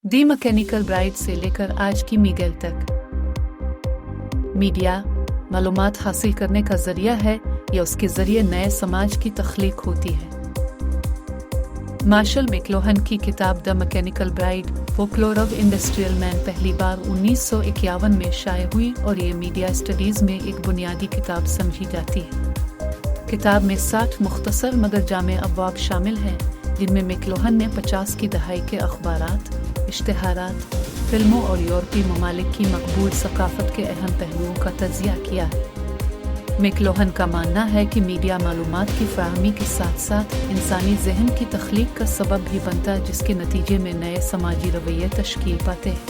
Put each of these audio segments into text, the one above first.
दी mechanical bride से लेकर आज की मीगेल तक, मीडिया मालूमात हासिल करने का जरिया है या उसके जरिए नए समाज की तख्लीक होती है। मार्शल मैक्लूहन की किताब the mechanical bride folklore of industrial man पहली बार 1951 में शाये हुई और ये मीडिया स्टडीज़ में एक बुनियादी किताब समझी जाती है। किताब में 60 मुख्तसर मगर जामे अब्वाब शामिल हैं, जिनमें मैक्लूहन ने 50 की दहाई के अखबारात, इश्तिहारात, फिल्मों और यूरोपीय ममालिक की मकबूल सकाफत के अहम पहलुओं का तज्जिया किया है। मैक्लूहन का मानना है कि मीडिया मालूमात की फराहमी के साथ साथ इंसानी जहन की तख्लीक का सबब भी बनता है, जिसके नतीजे में नए समाजी रवैये तश्कील पाते हैं।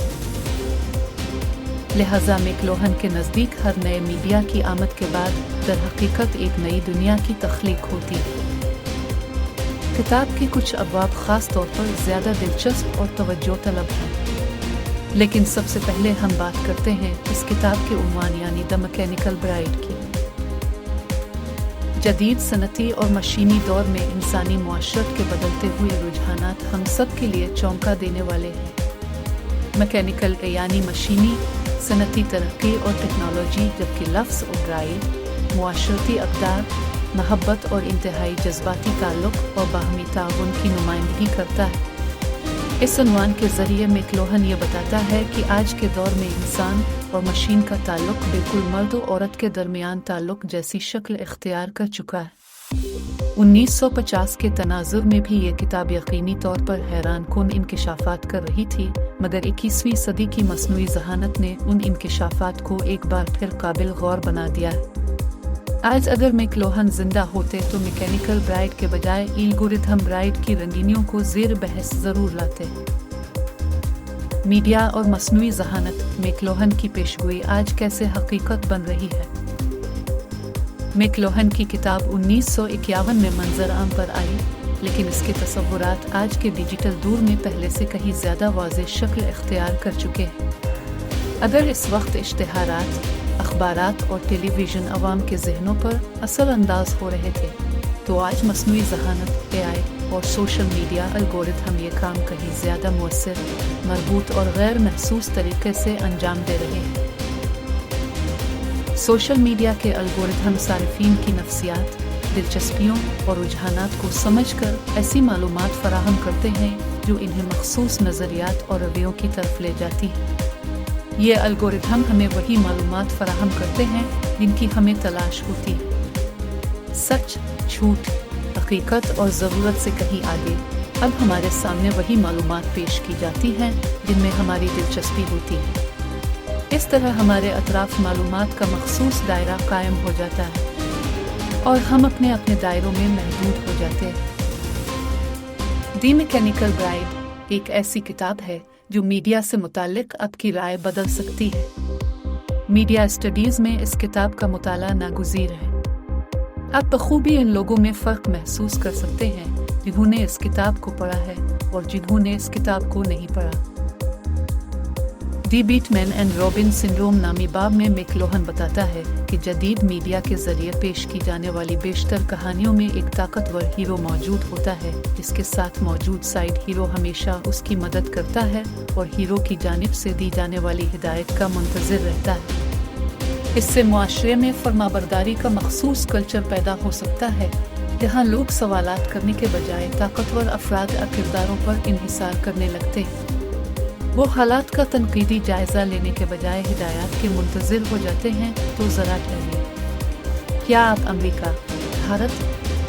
लिहाजा मैक्लूहन के नज़दीक हर नए मीडिया की आमद के बाद दर हकीकत एक नई दुनिया की तख्लीक होती है। किताब के कुछ अब्वाब ख़ास तौर पर ज़्यादा दिलचस्प और तवज्जो तलब हैं, लेकिन सबसे पहले हम बात करते हैं इस किताब के उन्वान यानी द मैकेनिकल ब्राइड की। जदीद सनती और मशीनी दौर में इंसानी मुआशरत के बदलते हुए रुझानात हम सब के लिए चौंका देने वाले हैं। मैकेनिकल यानी मशीनी, सनती तरक्की और टेक्नोलॉजी, जबकि लफ्ज़ और ब्राइड मुआशरती अक़दार, महब्बत और इंतहाई जज्बाती ताल्लुक़ और बाहमी ताउन की नुमाइंदगी करता है। इस उन्वान के ज़रिए मैक्लूहन ये बताता है कि आज के दौर में इंसान और मशीन का ताल्लुक़ बिल्कुल मर्द और औरत के दरमियान ताल्लुक़ जैसी शक्ल इख्तियार कर चुका है। 1950 के तनाज़ुर में भी ये किताब यकीनी तौर पर हैरानकुन इंकिशाफात कर रही थी, मगर 21वीं सदी की मसनूई ज़हानत ने उन इंकिशाफात को एक बार फिर काबिल गौर बना दिया है। आज अगर मैक्लूहन जिंदा होते तो मैकेनिकल ब्राइड के बजाय एल्गोरिथम ब्राइड की रंगीनियों को ज़ेर बहस ज़रूर लाते। मीडिया और मसनूई ज़हानत, मैक्लूहन की पेशगोई आज कैसे हकीकत बन रही है। मैक्लूहन की किताब 1951 में मंजर आम पर आई, लेकिन इसके तसव्वुरात आज के डिजिटल दौर में पहले से कहीं ज़्यादा वाज़ेह शक्ल इख्तियार कर चुके हैं। अगर इस वक्त इश्तिहारात, अखबारात और टेलीविज़न अवाम के जहनों पर असर अंदाज हो रहे थे, तो आज मसनूई ज़हानत, AI और सोशल मीडिया एल्गोरिथम ये काम कहीं ज़्यादा मुअस्सर, मरबूत और गैर महसूस तरीके से अंजाम दे रहे हैं। सोशल मीडिया के एल्गोरिथम सारिफीन की नफ्सियात, दिलचस्पियों और रुझानात को समझकर ऐसी मालूमात फराहम करते हैं जो इन्हें मखसूस नज़रियात और रवैयों की तरफ ले जाती है। ये एल्गोरिथम हमें वही मालूमात फराहम करते हैं जिनकी हमें तलाश होती है। सच, झूठ, हकीकत और ज़रूरत से कहीं आगे अब हमारे सामने वही मालूमात पेश की जाती हैं जिनमें हमारी दिलचस्पी होती है। इस तरह हमारे अतराफ मालूमात का मखसूस दायरा कायम हो जाता है और हम अपने अपने दायरों में महदूद हो जाते हैं। द मैकेनिकल ब्राइड एक ऐसी किताब है जो मीडिया से मुताल्लिक आपकी राय बदल सकती है। मीडिया स्टडीज़ में इस किताब का मुताला नागुज़ीर है। आप बखूबी इन लोगों में फ़र्क महसूस कर सकते हैं जिन्होंने इस किताब को पढ़ा है और जिन्होंने इस किताब को नहीं पढ़ा। दी बीटमैन एंड रॉबिन सिंड्रोम नामी बाब में मैक्लूहन बताता है कि जदीद मीडिया के ज़रिए पेश की जाने वाली बेशतर कहानियों में एक ताकतवर हीरो मौजूद होता है, जिसके साथ मौजूद साइड हीरो हमेशा उसकी मदद करता है और हीरो की जानिब से दी जाने वाली हिदायत का मुंतज़िर रहता है। इससे मुआशरे में फरमाबरदारी का मखसूस कल्चर पैदा हो सकता है, जहाँ लोग सवालात करने के बजाय ताकतवर अफराद या किरदारों पर इन्हिसार करने लगते हैं। वो हालात का तनकीदी जायज़ा लेने के बजाय हिदायत के मुंतज़िर हो जाते हैं। तो ज़रा ठहरिए, क्या आप अमेरिका, भारत,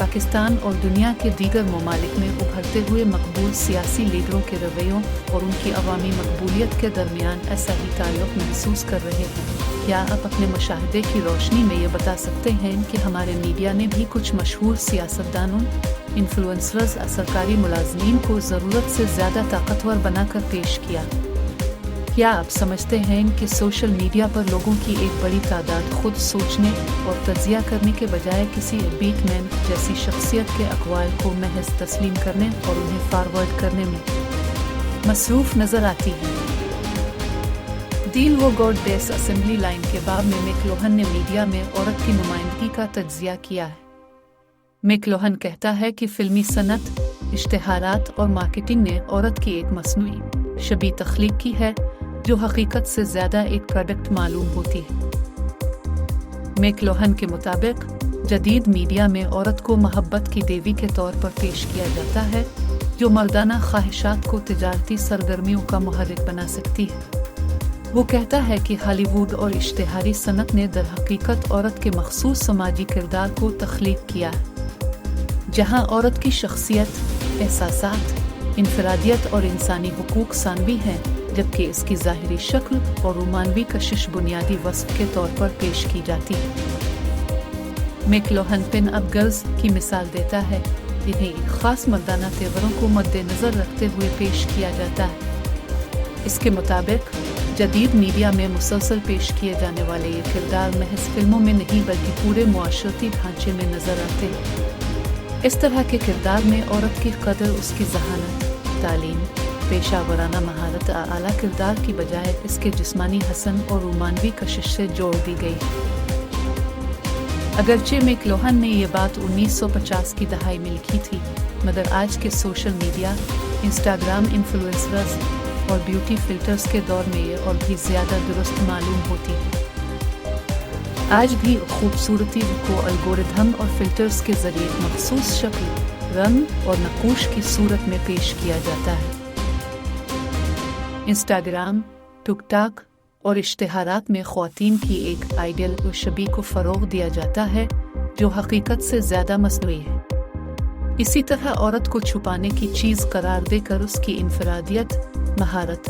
पाकिस्तान और दुनिया के दीगर ममालिक में उभरते हुए मकबूल सियासी लीडरों के रवैयों और उनकी अवामी मकबूलियत के दरमियान ऐसा ही ताल्लुक़ महसूस कर रहे हैं? क्या आप अपने मुशाहिदे की रोशनी में ये बता सकते हैं कि हमारे मीडिया ने भी कुछ मशहूर सियासतदानों, इन्फ्लुएंसर्स, सरकारी मुलाजमीन को ज़रूरत से ज़्यादा ताकतवर बनाकर पेश किया? क्या आप समझते हैं कि सोशल मीडिया पर लोगों की एक बड़ी तादाद खुद सोचने और तज्जिया करने के बजाय किसी बीटमैन जैसी शख्सियत के अक़वाल को महज तस्लीम करने और उन्हें फॉरवर्ड करने में मसरूफ़ नज़र आती है? डील वो गॉड बेस असेंबली लाइन के बाब में मैक्लूहन ने मीडिया में औरत की नुमाइंदगी का तज्जिया किया है। मैक्लूहन कहता है कि फिल्मी सनत, इश्तिहारात और मार्केटिंग ने औरत की एक मसनूई शबीह तख्लीक की है जो हकीकत से ज़्यादा एक प्रोडक्ट मालूम होती है। मैकलोहन के मुताबिक जदीद मीडिया में औरत को मोहब्बत की देवी के तौर पर पेश किया जाता है जो मर्दाना ख्वाहिशात को तिजारती सरगर्मियों का मुहर्रिक बना सकती है। वो कहता है कि हॉलीवुड और इश्तिहारी सनत ने दरहकीकत औरत के मखसूस समाजी किरदार को तख्लीक किया है, जहाँ औरत की शख्सियत, एहसासात, इनफरादियत और इंसानी हुकूक सानवी हैं, जबकि इसकी ज़ाहिरी शक्ल और रोमानवी कशिश बुनियादी वस्फ के तौर पर पेश की जाती है। मैकलोहन पिन अप गर्ल्स की मिसाल देता है, जिन्हें एक ख़ास मर्दाना तेवरों को मद्देनज़र रखते हुए पेश किया जाता है। इसके मुताबिक जदीद मीडिया में मुसलसल पेश किए जाने वाले ये किरदार महज फिल्मों में नहीं बल्कि पूरे मुआशरती ढांचे में नज़र आते हैं। इस तरह के किरदार में औरत की कदर उसकी ज़हानत, तालीम, पेशा वराना महारत आला किरदार की बजाय इसके जिस्मानी हसन और रोमानवी कशिश से जोड़ दी गई। अगरचे मैकलोहन ने ये बात 1950 की दहाई में लिखी थी, मगर आज के सोशल मीडिया, इंस्टाग्राम इन्फ्लुएंसर्स और ब्यूटी फिल्टर्स के दौर में ये और भी ज़्यादा दुरुस्त मालूम होती है। आज भी खूबसूरती को एल्गोरिथम और फिल्टर्स के ज़रिए मखसूस शक्ल, रंग और नक़ूश की सूरत में पेश किया जाता है। इंस्टाग्राम, टिकटॉक और इश्तिहारात में ख़वातीन की एक आइडियल और शबीह को फ़रोग़ दिया जाता है जो हकीकत से ज़्यादा मसनूई है। इसी तरह औरत को छुपाने की चीज़ करार देकर उसकी इनफरादियत, महारत,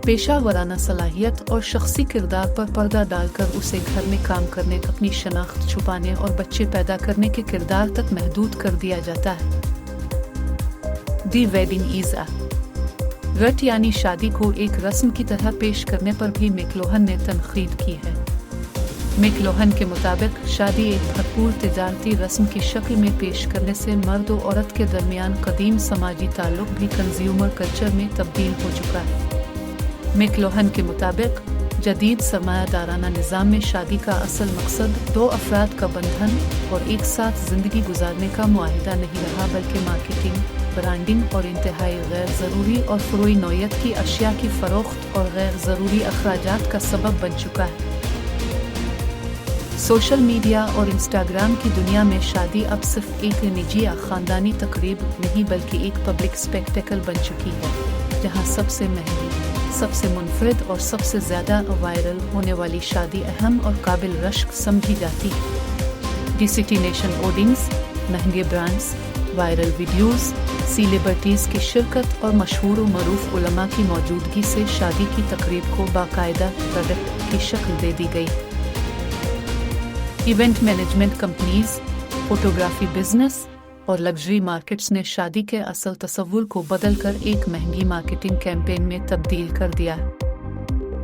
पेशा वराना सलाहियत और शख्सी किरदार पर पर्दा डालकर उसे घर में काम करने, अपनी शनाख्त छुपाने और बच्चे पैदा करने के किरदार तक महदूद कर दिया जाता है। दी वेडिंग इज़ अ रट यानी शादी को एक रस्म की तरह पेश करने पर भी मैकलोहन ने तनकीद की है। मैकलोहन के मुताबिक शादी एक भरपूर तिजारती रस्म की शक्ल में पेश करने से मर्द और औरत के दरमियान कदीम समाजी ताल्लुक भी कंज्यूमर कल्चर में तब्दील हो चुका है। मैकलोहन के मुताबिक जदीद सरमायादाराना निज़ाम में शादी का असल मकसद दो अफराद का बंधन और एक साथ ज़िंदगी गुजारने का मुआहिदा नहीं रहा, बल्कि मार्केटिंग, ब्रांडिंग और इंतहाई गैर ज़रूरी और फरोई नौयत की अशिया की फ़रोख्त और गैर ज़रूरी अखराजात का सबब बन चुका है। सोशल मीडिया और इंस्टाग्राम की दुनिया में शादी अब सिर्फ एक निजी या ख़ानदानी तकरीब नहीं बल्कि एक पब्लिक स्पेक्टेकल बन चुकी है, जहां सबसे महंगी, सबसे मुनफरिद और सबसे ज़्यादा वायरल होने वाली शादी अहम और काबिल रश्क समझी जाती है। डेस्टिनेशन वेडिंग्स, महंगे ब्रांड्स, वायरल वीडियोस, सेलिब्रिटीज़ की शिरकत और मशहूर और मरूफ उलमा की मौजूदगी से शादी की तकरीब को बाकायदा प्रोडक्ट की शक्ल दे दी गई। Event management companies, photography business और लग्जरी मार्केट्स ने शादी के असल तस्वुर को बदलकर एक महंगी मार्केटिंग कैंपेन में तब्दील कर दिया।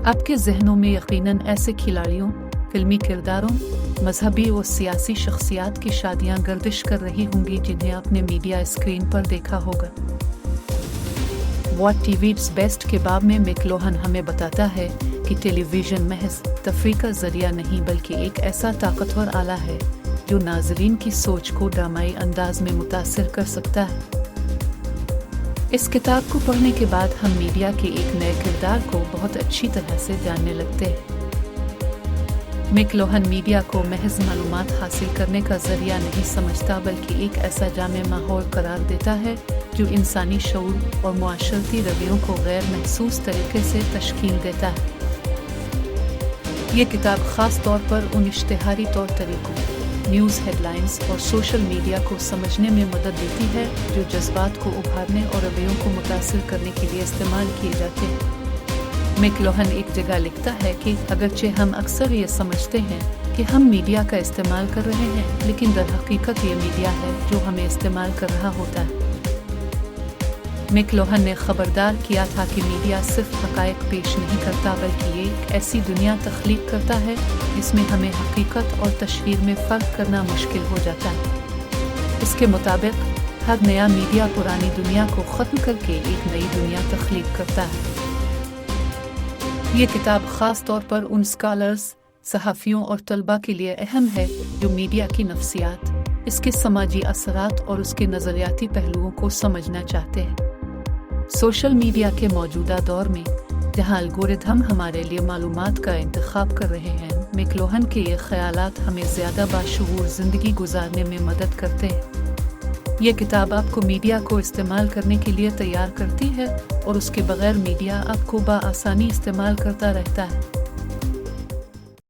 आपके जहनों में यकीनन ऐसे खिलाड़ियों, फिल्मी किरदारों, मजहबी और सियासी शख्सियात की शादियां गर्दिश कर रही होंगी जिन्हें आपने मीडिया स्क्रीन पर देखा होगा। व्हाट टीवी's बेस्ट के बाब में मैकलोहन हमें बताता है कि टेलीविज़न महज तफरीह का ज़रिया नहीं बल्कि एक ऐसा ताकतवर आला है जो नाज़रीन की सोच को ड्रामाई अंदाज में मुतासिर कर सकता है। इस किताब को पढ़ने के बाद हम मीडिया के एक नए किरदार को बहुत अच्छी तरह से जानने लगते हैं। मैकलोहन मीडिया को महज मालूमात हासिल करने का ज़रिया नहीं समझता बल्कि एक ऐसा जामे माहौल करार देता है जो इंसानी शऊर और मुआशरती रवैयों को गैर महसूस तरीके से तश्कील देता है। ये किताब ख़ास तौर पर उन इश्तिहारी तौर तरीक़ों, न्यूज़ हेडलाइंस और सोशल मीडिया को समझने में मदद देती है जो जज्बात को उभारने और रवैयों को मुतासिर करने के लिए इस्तेमाल किए जाते हैं। मैकलोहन एक जगह लिखता है कि अगरचे हम अक्सर ये समझते हैं कि हम मीडिया का इस्तेमाल कर रहे हैं, लेकिन दर हकीकत ये मीडिया है जो हमें इस्तेमाल कर रहा होता है। मैकलोहन ने खबरदार किया था कि मीडिया सिर्फ हक़ाइक़ पेश नहीं करता बल्कि ये एक ऐसी दुनिया तख्लीक करता है जिसमें हमें हकीकत और तशहीर में फ़र्क करना मुश्किल हो जाता है। इसके मुताबिक हर नया मीडिया पुरानी दुनिया को ख़त्म करके एक नई दुनिया तख्लीक करता है। ये किताब ख़ास तौर पर उन स्कॉलर्स, सहाफ़ियों और तलबा के लिए अहम है जो मीडिया की नफ्सियात, इसके समाजी असरात और उसके नज़रियाती पहलुओं को समझना चाहते हैं। سوشل میڈیا کے موجودہ دور میں جہاں الگورتھم ہمارے لیے معلومات کا انتخاب کر رہے ہیں، میکلوہن کے یہ خیالات ہمیں زیادہ باشعور زندگی گزارنے میں مدد کرتے ہیں۔ یہ کتاب آپ کو میڈیا کو استعمال کرنے کے لیے تیار کرتی ہے اور اس کے بغیر میڈیا آپ کو بآسانی استعمال کرتا رہتا ہے۔